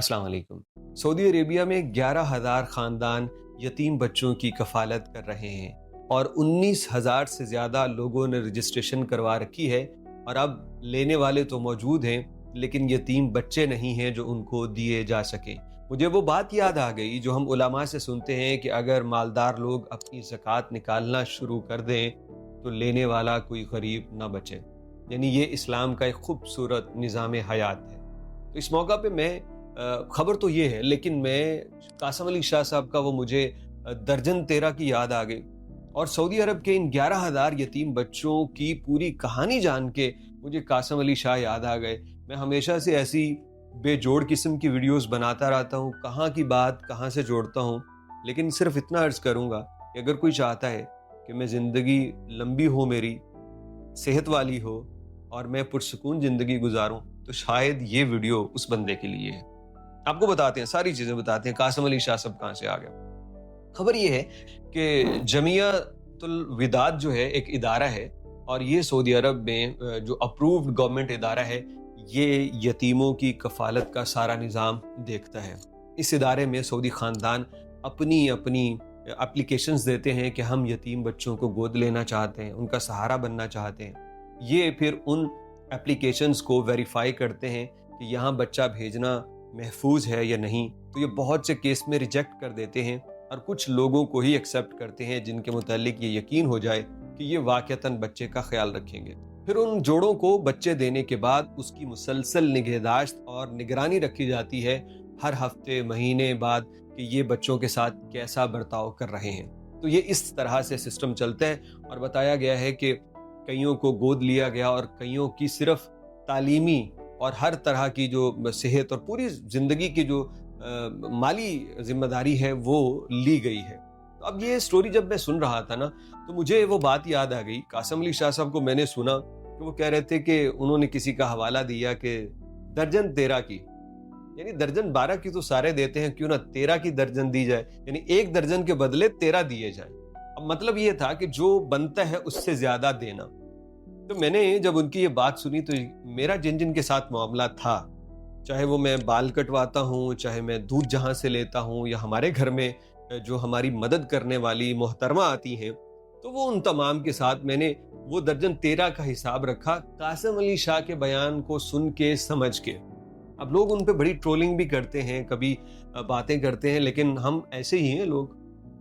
अस्सलाम वालेकुम। Saudi Arabia में 11,000 ख़ानदान यतीम बच्चों की कफ़ालत कर रहे हैं और 19,000 से ज़्यादा लोगों ने रजिस्ट्रेशन करवा रखी है और अब लेने वाले तो मौजूद हैं, लेकिन यतीम बच्चे नहीं हैं जो उनको दिए जा सकें। मुझे वो बात याद आ गई जो हम उलमा से सुनते हैं कि अगर मालदार लोग अपनी ज़कात निकालना शुरू कर दें तो लेने वाला कोई गरीब ना बचे। यानी ये इस्लाम का एक खूबसूरत निज़ाम हयात है। तो इस मौका पे मैं खबर तो ये है, लेकिन मैं कासम अली शाह साहब का वो मुझे दर्जन 13 की याद आ गई और सऊदी अरब के इन 11,000 यतीम बच्चों की पूरी कहानी जान के मुझे कासम अली शाह याद आ गए। मैं हमेशा से ऐसी बेजोड़ किस्म की वीडियोस बनाता रहता हूँ, कहाँ की बात कहाँ से जोड़ता हूँ, लेकिन सिर्फ इतना अर्ज करूँगा कि अगर कोई चाहता है कि मैं ज़िंदगी लंबी हो, मेरी सेहत वाली हो और मैं पुरसुकून ज़िंदगी गुजारूँ, तो शायद ये वीडियो उस बंदे के लिए है। आपको बताते हैं, सारी चीजें बताते हैं कासम अली शाह साहब कहाँ से आ गया। खबर ये है कि जमियातुल विदाद जो है एक इदारा है और ये सऊदी अरब में जो अप्रूव्ड गवर्नमेंट इदारा है, ये यतीमों की कफालत का सारा निज़ाम देखता है। इस इदारे में सऊदी खानदान अपनी अपनी एप्लीकेशंस देते हैं कि हम यतीम बच्चों को गोद लेना चाहते हैं, उनका सहारा बनना चाहते हैं। ये फिर उन एप्लीकेशंस को वेरीफाई करते हैं कि यहाँ बच्चा भेजना महफूज है या नहीं। तो ये बहुत से केस में रिजेक्ट कर देते हैं और कुछ लोगों को ही एक्सेप्ट करते हैं जिनके मुतालिक ये यकीन हो जाए कि ये वाक़तन बच्चे का ख्याल रखेंगे। फिर उन जोड़ों को बच्चे देने के बाद उसकी मुसलसल निगहदाश्त और निगरानी रखी जाती है हर हफ्ते महीने बाद कि ये बच्चों के साथ कैसा बर्ताव कर रहे हैं। तो ये इस तरह से सिस्टम चलता है और बताया गया है कि कईयों को गोद लिया गया और कईयों की सिर्फ तालीमी और हर तरह की जो सेहत और पूरी ज़िंदगी की जो माली जिम्मेदारी है वो ली गई है। तो अब ये स्टोरी जब मैं सुन रहा था ना, तो मुझे वो बात याद आ गई। कासम अली शाह साहब को मैंने सुना कि वो कह रहे थे कि उन्होंने किसी का हवाला दिया कि दर्जन 13 की, यानी दर्जन 12 की तो सारे देते हैं, क्यों ना 13 की दर्जन दी जाए, यानी एक दर्जन के बदले 13 दिए जाए। अब मतलब ये था कि जो बनता है उससे ज्यादा देना। तो मैंने जब उनकी ये बात सुनी तो मेरा जिन जिन के साथ मामला था, चाहे वो मैं बाल कटवाता हूँ, चाहे मैं दूध जहाँ से लेता हूँ, या हमारे घर में जो हमारी मदद करने वाली मोहतरमा आती हैं, तो वो उन तमाम के साथ मैंने वो दर्जन 13 का हिसाब रखा कासम अली शाह के बयान को सुन के समझ के। अब लोग उन पे बड़ी ट्रोलिंग भी करते हैं, कभी बातें करते हैं, लेकिन हम ऐसे ही हैं लोग।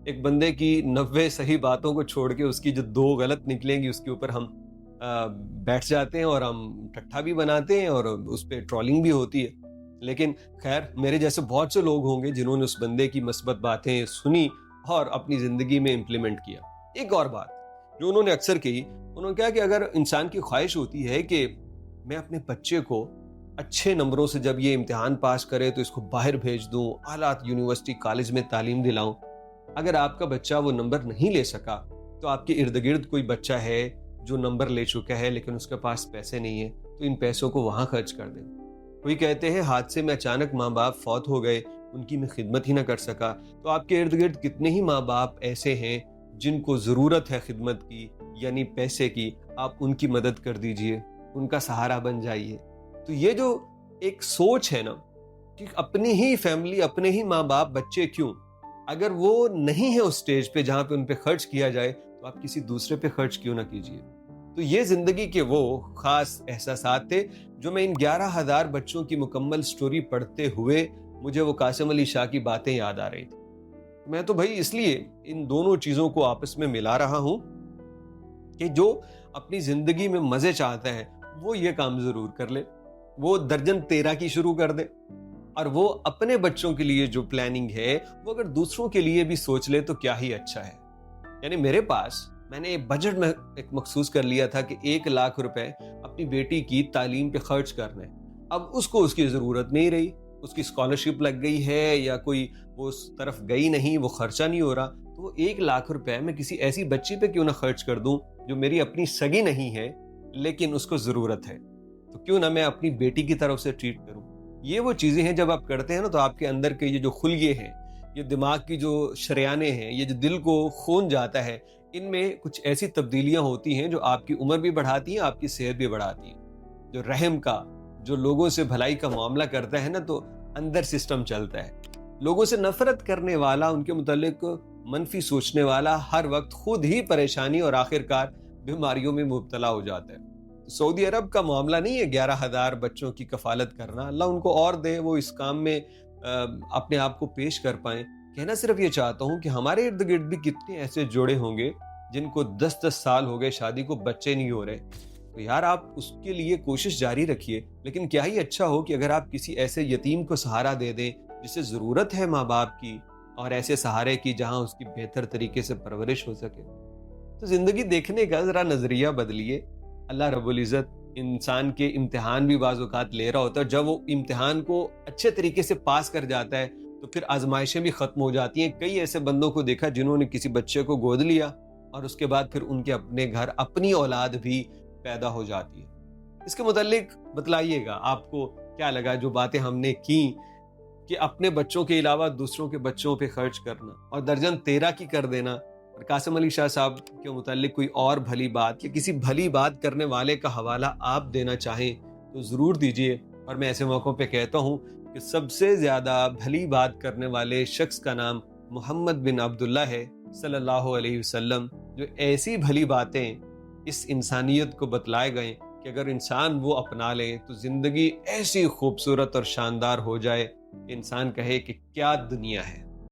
एक बंदे की 90 सही बातों को छोड़ के उसकी जो 2 गलत निकलेंगी उसके ऊपर हम बैठ जाते हैं और हम ठट्ठा भी बनाते हैं और उस पर ट्रोलिंग भी होती है। लेकिन खैर, मेरे जैसे बहुत से लोग होंगे जिन्होंने उस बंदे की मस्बत बातें सुनी और अपनी ज़िंदगी में इम्प्लीमेंट किया। एक और बात जो उन्होंने अक्सर कही, उन्होंने कहा कि अगर इंसान की ख्वाहिश होती है कि मैं अपने बच्चे को अच्छे नंबरों से जब ये इम्तिहान पास करे तो इसको बाहर भेज दूँ, आला यूनिवर्सिटी कॉलेज में तालीम दिलाऊँ, अगर आपका बच्चा वो नंबर नहीं ले सका तो आपके इर्द गिर्द कोई बच्चा है जो नंबर ले चुका है लेकिन उसके पास पैसे नहीं है, तो इन पैसों को वहां खर्च कर दें। कोई कहते हैं हादसे में अचानक माँ बाप फौत हो गए, उनकी मैं खिदमत ही ना कर सका, तो आपके इर्द गिर्द कितने ही माँ बाप ऐसे हैं जिनको ज़रूरत है खिदमत की, यानी पैसे की। आप उनकी मदद कर दीजिए, उनका सहारा बन जाइए। तो ये जो एक सोच है ना कि अपनी ही फैमिली, अपने ही माँ बाप, बच्चे क्यों, अगर वो नहीं है उस स्टेज पे जहाँ पे उन पे खर्च किया जाए, तो आप किसी दूसरे पे खर्च क्यों ना कीजिए। तो ये जिंदगी के वो खास एहसासात थे जो मैं इन 11,000 बच्चों की मुकम्मल स्टोरी पढ़ते हुए मुझे वो कासिम अली शाह की बातें याद आ रही थी। मैं तो भाई इसलिए इन दोनों चीजों को आपस में मिला रहा हूं कि जो अपनी जिंदगी में मजे चाहता है वो ये काम जरूर कर ले, वो दर्जन 13 की शुरू कर दे और वो अपने बच्चों के लिए जो प्लानिंग है वो अगर दूसरों के लिए भी सोच ले तो क्या ही अच्छा है। यानी मेरे पास, मैंने बजट में एक मखसूस कर लिया था कि 1 लाख रुपए अपनी बेटी की तालीम पे खर्च करने। अब उसको उसकी ज़रूरत नहीं रही, उसकी स्कॉलरशिप लग गई है या कोई वो उस तरफ गई नहीं, वो खर्चा नहीं हो रहा, तो 1 लाख रुपए मैं किसी ऐसी बच्ची पे क्यों ना खर्च कर दूं जो मेरी अपनी सगी नहीं है लेकिन उसको ज़रूरत है। तो क्यों ना मैं अपनी बेटी की तरफ से ट्रीट करूं। ये वो चीज़ें हैं जब आप करते हैं ना, तो आपके अंदर के ये जो खुलिये हैं, ये दिमाग की जो शरियाने हैं, ये जो दिल को खून जाता है, इनमें कुछ ऐसी तब्दीलियां होती हैं जो आपकी उम्र भी बढ़ाती हैं, आपकी सेहत भी बढ़ाती हैं। जो रहम का, जो लोगों से भलाई का मामला करता है ना, तो اندر سسٹم چلتا ہے. لوگوں سے نفرت کرنے والا، ان کے متعلق منفی سوچنے والا ہر وقت خود ہی پریشانی اور آخرکار بیماریوں میں مبتلا ہو جاتا ہے. سعودی عرب کا معاملہ نہیں ہے 11,000 بچوں کی کفالت کرنا. اللہ ان کو اور دے، وہ اس کام میں اپنے آپ کو پیش کر پائیں. کہنا صرف یہ چاہتا ہوں کہ ہمارے ارد گرد بھی کتنے ایسے جوڑے ہوں گے جن کو 10 سال ہو گئے شادی کو، بچے نہیں ہو رہے. تو یار آپ اس کے لیے کوشش جاری رکھیے. لیکن کیا ہی اچھا ہو کہ اگر آپ کسی ایسے یتیم کو سہارا دے دیں جسے ضرورت ہے ماں باپ کی، اور ایسے سہارے کی جہاں اس کی بہتر طریقے سے پرورش ہو سکے. تو زندگی دیکھنے کا ذرا نظریہ بدلیے. اللہ رب العزت انسان کے امتحان بھی بعض اوقات لے رہا ہوتا ہے. جب وہ امتحان کو اچھے طریقے سے پاس کر جاتا ہے تو پھر آزمائشیں بھی ختم ہو جاتی ہیں. کئی ایسے بندوں کو دیکھا جنہوں نے کسی بچے کو گود لیا اور اس کے بعد پھر ان کے اپنے گھر اپنی اولاد بھی پیدا ہو جاتی ہے. اس کے متعلق بتلائیے گا آپ کو کیا لگا جو باتیں ہم نے کی کہ اپنے بچوں کے علاوہ دوسروں کے بچوں پہ خرچ کرنا اور درجن 13 کی کر دینا. اور قاسم علی شاہ صاحب کے متعلق کوئی اور بھلی بات یا کسی بھلی بات کرنے والے کا حوالہ آپ دینا چاہیں تو ضرور دیجئے. اور میں ایسے موقعوں پہ کہتا ہوں کہ سب سے زیادہ بھلی بات کرنے والے شخص کا نام محمد بن عبداللہ ہے صلی اللہ علیہ وسلم، جو ایسی بھلی باتیں اس انسانیت کو بتلائے گئے کہ اگر انسان وہ اپنا لے تو زندگی ایسی خوبصورت اور شاندار ہو جائے کہ انسان کہے کہ کیا دنیا ہے.